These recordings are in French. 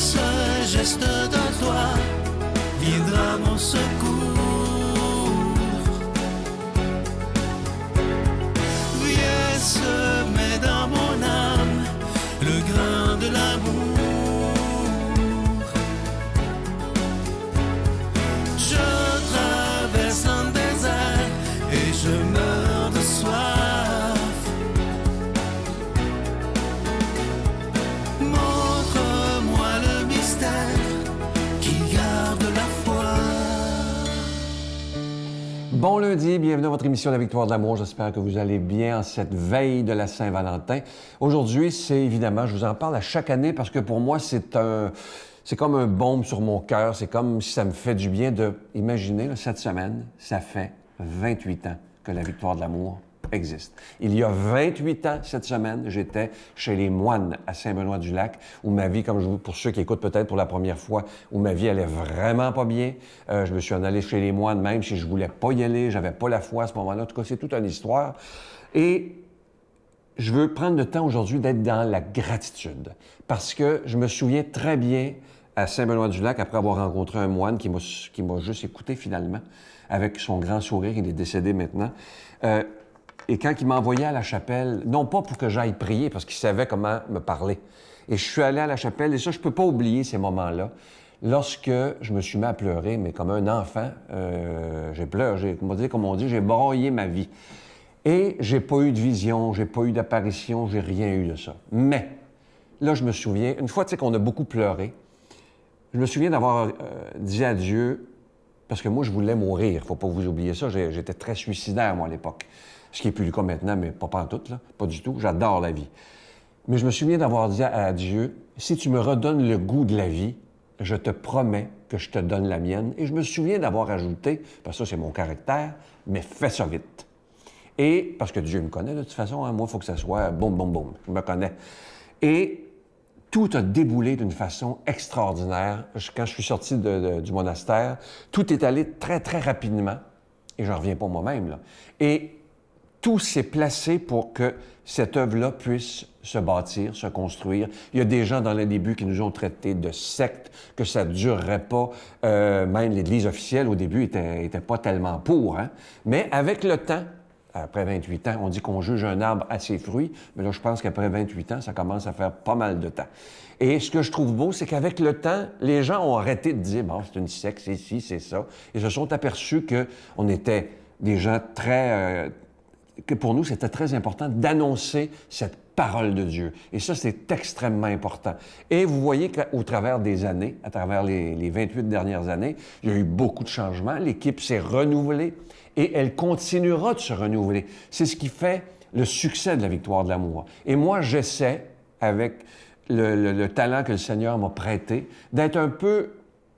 seul geste de toi viendra mon secours. Viens semer dans mon âme le grain de l'amour. Je traverse un désert et je meurs de soif. Montre-moi le mystère qui garde la foi. Bon lundi, bienvenue à votre émission La Victoire de l'amour. J'espère que vous allez bien en cette veille de la Saint-Valentin. Aujourd'hui, c'est évidemment, je vous en parle à chaque année parce que pour moi, c'est comme un baume sur mon cœur. C'est comme si ça me fait du bien de... Imaginez, là, cette semaine, ça fait 28 ans que La Victoire de l'amour existe. Il y a 28 ans, cette semaine, j'étais chez les moines à Saint-Benoît-du-Lac, où ma vie, pour ceux qui écoutent peut-être pour la première fois, où ma vie allait vraiment pas bien. Je me suis en allé chez les moines, même si je voulais pas y aller, j'avais pas la foi à ce moment-là. En tout cas, c'est toute une histoire. Et je veux prendre le temps aujourd'hui d'être dans la gratitude, parce que je me souviens très bien à Saint-Benoît-du-Lac, après avoir rencontré un moine qui m'a juste écouté finalement, avec son grand sourire, il est décédé maintenant. Et quand il m'a envoyé à la chapelle, non pas pour que j'aille prier, parce qu'il savait comment me parler. Et je suis allé à la chapelle, et ça, je peux pas oublier ces moments-là. Lorsque je me suis mis à pleurer, mais comme un enfant, j'ai pleuré, comme on dit, j'ai broyé ma vie. Et j'ai pas eu de vision, j'ai pas eu d'apparition, j'ai rien eu de ça. Mais, là, je me souviens, une fois, tu sais, qu'on a beaucoup pleuré, je me souviens d'avoir dit à Dieu, parce que moi, je voulais mourir, faut pas vous oublier ça, j'étais très suicidaire, moi, à l'époque. Ce qui n'est plus le cas maintenant, mais pas pantoute, là, pas du tout. J'adore la vie. Mais je me souviens d'avoir dit à Dieu, si tu me redonnes le goût de la vie, je te promets que je te donne la mienne. Et je me souviens d'avoir ajouté, parce que ça, c'est mon caractère, mais fais ça vite. Et, parce que Dieu me connaît de toute façon, hein, moi, il faut que ça soit boum, boum, boum. Je me connais. Et tout a déboulé d'une façon extraordinaire. Quand je suis sorti du monastère, tout est allé très, très rapidement. Et je ne reviens pas moi-même, là. Et tout s'est placé pour que cette œuvre-là puisse se bâtir, se construire. Il y a des gens dans le début qui nous ont traités de secte, que ça ne durerait pas. Même l'Église officielle, au début, était pas tellement pour. Hein? Mais avec le temps, après 28 ans, on dit qu'on juge un arbre à ses fruits, mais là, je pense qu'après 28 ans, ça commence à faire pas mal de temps. Et ce que je trouve beau, c'est qu'avec le temps, les gens ont arrêté de dire « bon, c'est une secte, c'est ci, c'est ça », et se sont aperçus qu'on était des gens très... que pour nous, c'était très important d'annoncer cette parole de Dieu. Et ça, c'est extrêmement important. Et vous voyez qu'au travers des années, à travers les 28 dernières années, il y a eu beaucoup de changements. L'équipe s'est renouvelée et elle continuera de se renouveler. C'est ce qui fait le succès de la Victoire de l'amour. Et moi, j'essaie, avec le talent que le Seigneur m'a prêté, d'être un peu,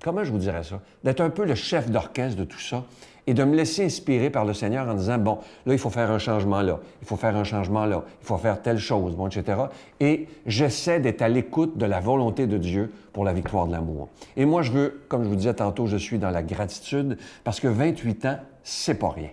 comment je vous dirais ça, d'être un peu le chef d'orchestre de tout ça, et de me laisser inspirer par le Seigneur en disant, bon, là, il faut faire un changement là, il faut faire un changement là, il faut faire telle chose, bon, etc. Et j'essaie d'être à l'écoute de la volonté de Dieu pour la victoire de l'amour. Et moi, je veux, comme je vous disais tantôt, je suis dans la gratitude parce que 28 ans, c'est pas rien.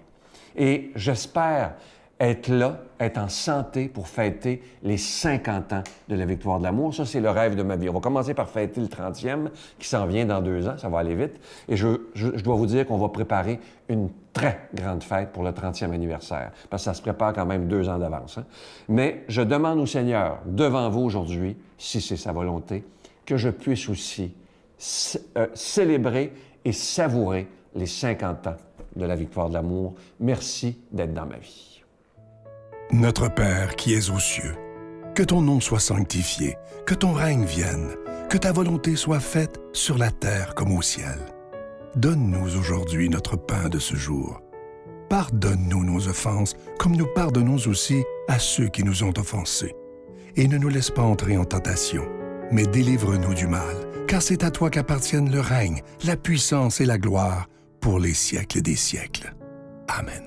Et j'espère être là, être en santé pour fêter les 50 ans de la victoire de l'amour. Ça, c'est le rêve de ma vie. On va commencer par fêter le 30e, qui s'en vient dans 2 ans, ça va aller vite. Et je dois vous dire qu'on va préparer une très grande fête pour le 30e anniversaire, parce que ça se prépare quand même 2 ans d'avance. Hein? Mais je demande au Seigneur, devant vous aujourd'hui, si c'est sa volonté, que je puisse aussi célébrer et savourer les 50 ans de la victoire de l'amour. Merci d'être dans ma vie. Notre Père qui es aux cieux, que ton nom soit sanctifié, que ton règne vienne, que ta volonté soit faite sur la terre comme au ciel. Donne-nous aujourd'hui notre pain de ce jour. Pardonne-nous nos offenses, comme nous pardonnons aussi à ceux qui nous ont offensés. Et ne nous laisse pas entrer en tentation, mais délivre-nous du mal, car c'est à toi qu'appartiennent le règne, la puissance et la gloire pour les siècles des siècles. Amen.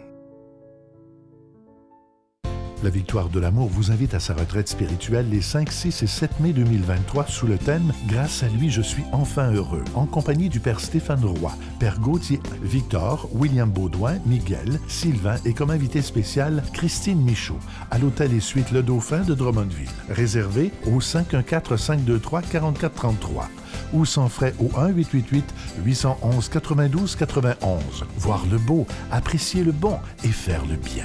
La Victoire de l'amour vous invite à sa retraite spirituelle les 5, 6 et 7 mai 2023 sous le thème « Grâce à lui, je suis enfin heureux » en compagnie du Père Stéphane Roy, Père Gauthier, Victor, William Baudouin, Miguel, Sylvain et comme invité spécial, Christine Michaud à l'Hôtel et Suites Le Dauphin de Drummondville. Réservé au 514-523-4433 ou sans frais au 1-888-811-92-91. Voir le beau, apprécier le bon et faire le bien.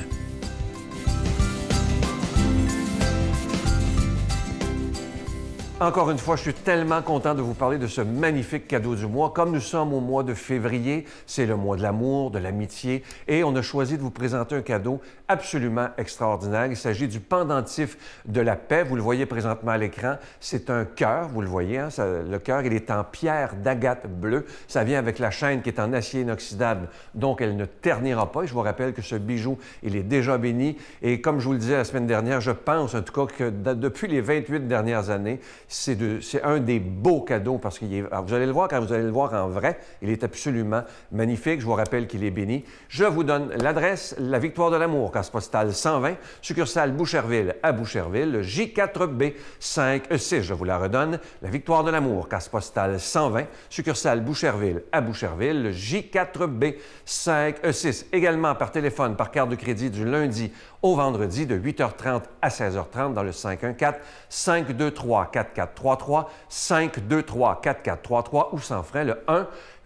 Encore une fois, je suis tellement content de vous parler de ce magnifique cadeau du mois. Comme nous sommes au mois de février, c'est le mois de l'amour, de l'amitié, et on a choisi de vous présenter un cadeau absolument extraordinaire. Il s'agit du pendentif de la paix. Vous le voyez présentement à l'écran. C'est un cœur, vous le voyez. Hein? Le cœur, il est en pierre d'agate bleue. Ça vient avec la chaîne qui est en acier inoxydable, donc elle ne ternira pas. Et je vous rappelle que ce bijou, il est déjà béni. Et comme je vous le disais la semaine dernière, je pense en tout cas que depuis les 28 dernières années, c'est un des beaux cadeaux parce que vous allez le voir quand vous allez le voir en vrai, il est absolument magnifique. Je vous rappelle qu'il est béni. Je vous donne l'adresse, la Victoire de l'amour, case postale 120, succursale Boucherville à Boucherville, le J4B 5E6. Je vous la redonne, la Victoire de l'amour, case postale 120, succursale Boucherville à Boucherville, le J4B 5E6. Également par téléphone, par carte de crédit du lundi au vendredi de 8h30 à 16h30 dans le 514-523-4433, 523-4433 ou sans frais le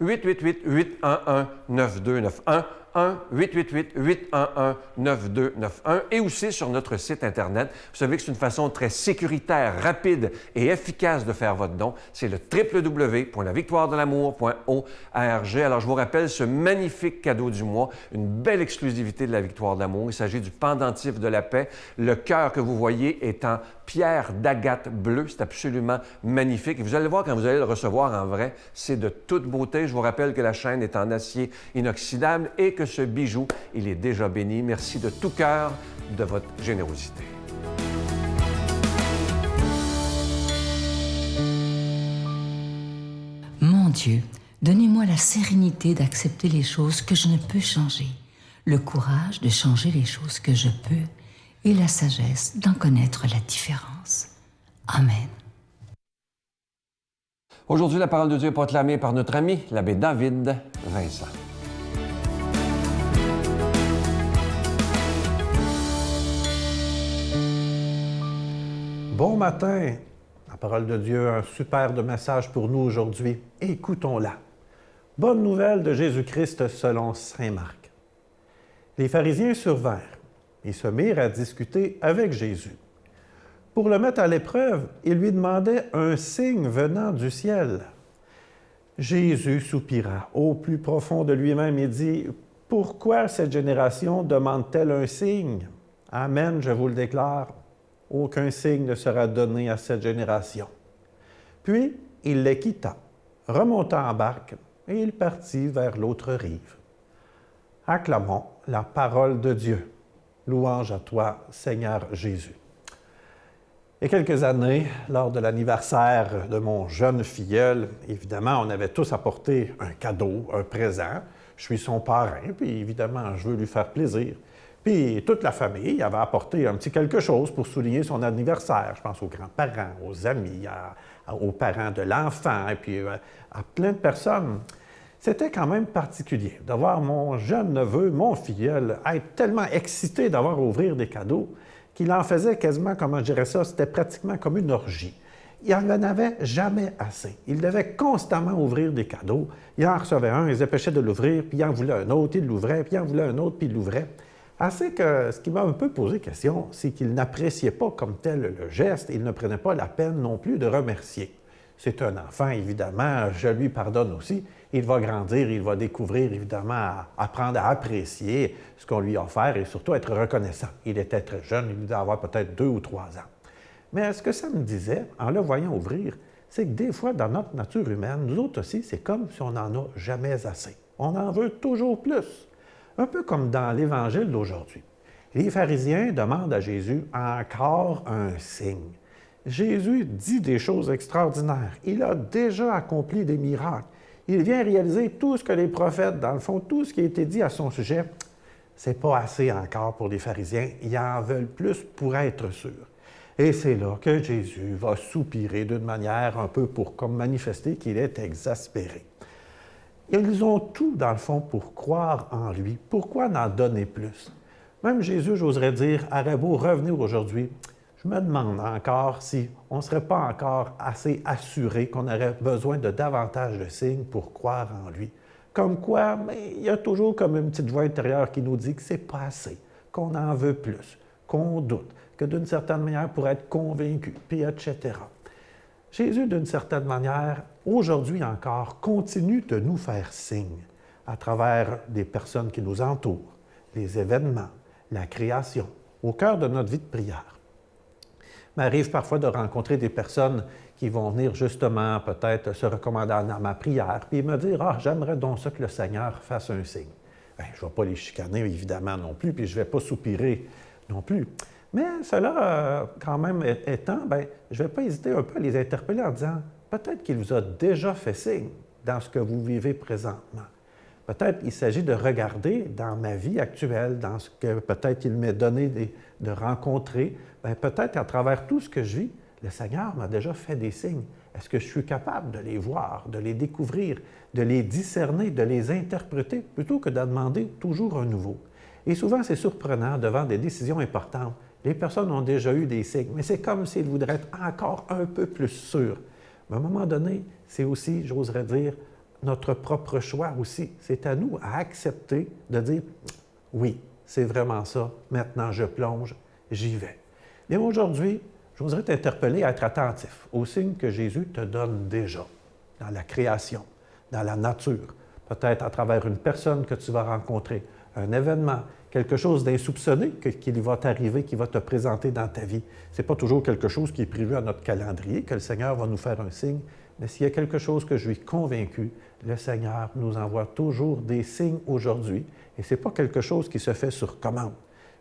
1-888-811-9291, 1-888-811-9291 et aussi sur notre site Internet. Vous savez que c'est une façon très sécuritaire, rapide et efficace de faire votre don. C'est le www.lavictoiredelamour.org. Alors, je vous rappelle ce magnifique cadeau du mois, une belle exclusivité de la Victoire de l'amour. Il s'agit du pendentif de la paix. Le cœur que vous voyez est en pierre d'agate bleue. C'est absolument magnifique. Et vous allez voir quand vous allez le recevoir en vrai, c'est de toute beauté. Je vous rappelle que la chaîne est en acier inoxydable et que ce bijou, il est déjà béni. Merci de tout cœur de votre générosité. Mon Dieu, donnez-moi la sérénité d'accepter les choses que je ne peux changer, le courage de changer les choses que je peux et la sagesse d'en connaître la différence. Amen. Aujourd'hui, la parole de Dieu est proclamée par notre ami, l'abbé David Vincent. Bon matin! La parole de Dieu a un super de message pour nous aujourd'hui. Écoutons-la. Bonne nouvelle de Jésus-Christ selon saint Marc. Les pharisiens survinrent et se mirent à discuter avec Jésus. Pour le mettre à l'épreuve, ils lui demandaient un signe venant du ciel. Jésus soupira au plus profond de lui-même et dit, « Pourquoi cette génération demande-t-elle un signe? Amen, je vous le déclare. Aucun signe ne sera donné à cette génération. » Puis, il les quitta, remonta en barque, et il partit vers l'autre rive. Acclamons la parole de Dieu. Louange à toi, Seigneur Jésus. Il y a quelques années, lors de l'anniversaire de mon jeune filleul, évidemment, on avait tous apporté un cadeau, un présent. Je suis son parrain, puis évidemment, je veux lui faire plaisir. Puis toute la famille avait apporté un petit quelque chose pour souligner son anniversaire. Je pense aux grands-parents, aux amis, aux parents de l'enfant, et puis à plein de personnes. C'était quand même particulier de voir mon jeune neveu, mon filleul, être tellement excité d'avoir à ouvrir des cadeaux qu'il en faisait quasiment, comment je dirais ça, c'était pratiquement comme une orgie. Il n'en avait jamais assez. Il devait constamment ouvrir des cadeaux. Il en recevait un, il se dépêchait de l'ouvrir, puis il en voulait un autre, il l'ouvrait, puis il en voulait un autre, puis il l'ouvrait. Assez que ce qui m'a un peu posé question, c'est qu'il n'appréciait pas comme tel le geste, il ne prenait pas la peine non plus de remercier. C'est un enfant, évidemment, je lui pardonne aussi. Il va grandir, il va découvrir, évidemment, apprendre à apprécier ce qu'on lui a offert et surtout être reconnaissant. Il était très jeune, il devait avoir peut-être 2 ou 3 ans. Mais ce que ça me disait, en le voyant ouvrir, c'est que des fois, dans notre nature humaine, nous autres aussi, c'est comme si on n'en a jamais assez. On en veut toujours plus. Un peu comme dans l'Évangile d'aujourd'hui. Les pharisiens demandent à Jésus encore un signe. Jésus dit des choses extraordinaires. Il a déjà accompli des miracles. Il vient réaliser tout ce que les prophètes, dans le fond, tout ce qui a été dit à son sujet. c'est pas assez encore pour les pharisiens. Ils en veulent plus pour être sûrs. Et c'est là que Jésus va soupirer d'une manière un peu pour comme manifester qu'il est exaspéré. Ils ont tout, dans le fond, pour croire en lui. Pourquoi n'en donner plus? Même Jésus, j'oserais dire, aurait beau revenir aujourd'hui, je me demande encore si on ne serait pas encore assez assuré qu'on aurait besoin de davantage de signes pour croire en lui. Comme quoi, mais il y a toujours comme une petite voix intérieure qui nous dit que c'est pas assez, qu'on en veut plus, qu'on doute, que d'une certaine manière, pour être convaincu, puis etc. Jésus, d'une certaine manière, aujourd'hui encore, continue de nous faire signe à travers des personnes qui nous entourent, les événements, la création, au cœur de notre vie de prière. Il m'arrive parfois de rencontrer des personnes qui vont venir justement peut-être se recommander dans ma prière, puis me dire « Ah, j'aimerais donc ça que le Seigneur fasse un signe. » Bien, je ne vais pas les chicaner, évidemment, non plus, puis je ne vais pas soupirer non plus. Mais cela, quand même étant, bien, je ne vais pas hésiter un peu à les interpeller en disant « Peut-être qu'il vous a déjà fait signe dans ce que vous vivez présentement. Peut-être qu'il s'agit de regarder dans ma vie actuelle, dans ce que peut-être il m'est donné de rencontrer. Bien, peut-être à travers tout ce que je vis, le Seigneur m'a déjà fait des signes. Est-ce que je suis capable de les voir, de les découvrir, de les discerner, de les interpréter, plutôt que de demander toujours un nouveau? Et souvent, c'est surprenant, devant des décisions importantes, les personnes ont déjà eu des signes, mais c'est comme s'ils voudraient être encore un peu plus sûrs. Mais à un moment donné, c'est aussi, j'oserais dire, notre propre choix aussi. C'est à nous à accepter de dire « Oui, c'est vraiment ça, maintenant je plonge, j'y vais. » Mais aujourd'hui, j'oserais t'interpeller à être attentif aux signes que Jésus te donne déjà dans la création, dans la nature, peut-être à travers une personne que tu vas rencontrer, un événement, quelque chose d'insoupçonné qui va t'arriver, qui va te présenter dans ta vie. Ce n'est pas toujours quelque chose qui est prévu à notre calendrier, que le Seigneur va nous faire un signe, mais s'il y a quelque chose que je suis convaincu, le Seigneur nous envoie toujours des signes aujourd'hui, et ce n'est pas quelque chose qui se fait sur commande.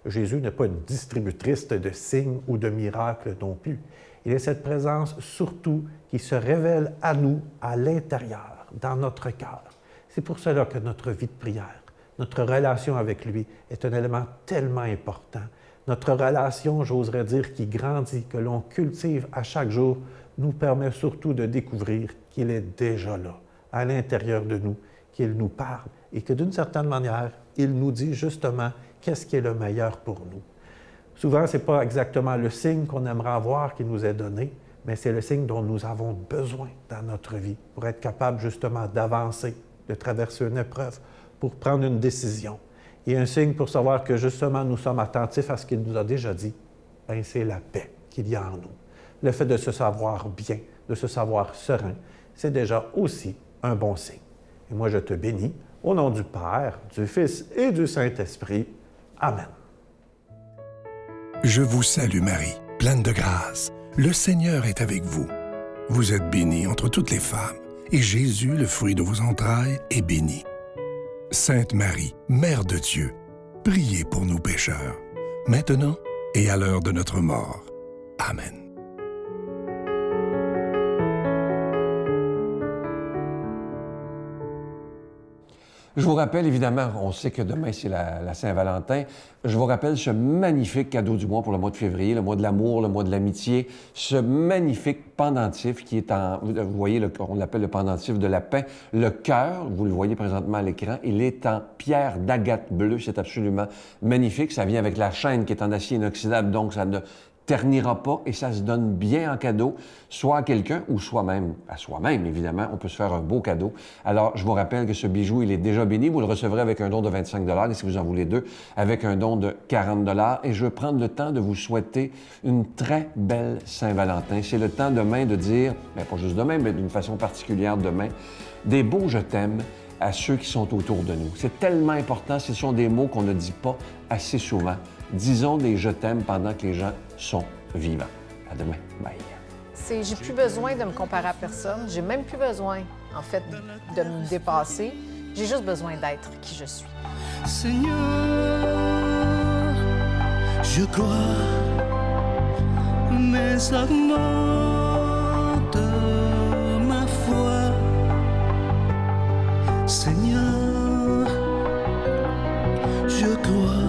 Jésus n'est pas une distributrice de signes ou de miracles non plus. Il est cette présence surtout qui se révèle à nous, à l'intérieur, dans notre cœur. C'est pour cela que notre vie de prière, notre relation avec lui est un élément tellement important. Notre relation, j'oserais dire, qui grandit, que l'on cultive à chaque jour, nous permet surtout de découvrir qu'il est déjà là, à l'intérieur de nous, qu'il nous parle et que d'une certaine manière, il nous dit justement qu'est-ce qui est le meilleur pour nous. Souvent, ce n'est pas exactement le signe qu'on aimerait avoir qui nous est donné, mais c'est le signe dont nous avons besoin dans notre vie pour être capable justement d'avancer, de traverser une épreuve, pour prendre une décision. Et un signe pour savoir que justement nous sommes attentifs à ce qu'il nous a déjà dit, bien, c'est la paix qu'il y a en nous. Le fait de se savoir bien, de se savoir serein, c'est déjà aussi un bon signe. Et moi, je te bénis au nom du Père, du Fils et du Saint-Esprit. Amen. Je vous salue Marie, pleine de grâce. Le Seigneur est avec vous. Vous êtes bénie entre toutes les femmes, et Jésus, le fruit de vos entrailles, est béni. Sainte Marie, Mère de Dieu, priez pour nous pécheurs, maintenant et à l'heure de notre mort. Amen. Je vous rappelle, évidemment, on sait que demain, c'est la Saint-Valentin. Je vous rappelle ce magnifique cadeau du mois pour le mois de février, le mois de l'amour, le mois de l'amitié, ce magnifique pendentif qui est en... Vous voyez, on l'appelle le pendentif de la paix. Le cœur, vous le voyez présentement à l'écran, il est en pierre d'agate bleue. C'est absolument magnifique. Ça vient avec la chaîne qui est en acier inoxydable, donc ça ne ternira pas et ça se donne bien en cadeau, soit à quelqu'un ou soi-même. À soi-même, évidemment, on peut se faire un beau cadeau. Alors, je vous rappelle que ce bijou, il est déjà béni. Vous le recevrez avec un don de 25 $ et si vous en voulez deux, avec un don de 40 $. Et je veux prendre le temps de vous souhaiter une très belle Saint-Valentin. C'est le temps demain de dire, bien, pas juste demain, mais d'une façon particulière demain, des beaux « je t'aime » à ceux qui sont autour de nous. C'est tellement important. Ce sont des mots qu'on ne dit pas assez souvent. Disons des « je t'aime » pendant que les gens sont vivants. À demain. Bye. J'ai plus besoin de me comparer à personne. J'ai même plus besoin, en fait, de me dépasser. J'ai juste besoin d'être qui je suis. Seigneur, je crois, mais augmente ma foi. Seigneur, je crois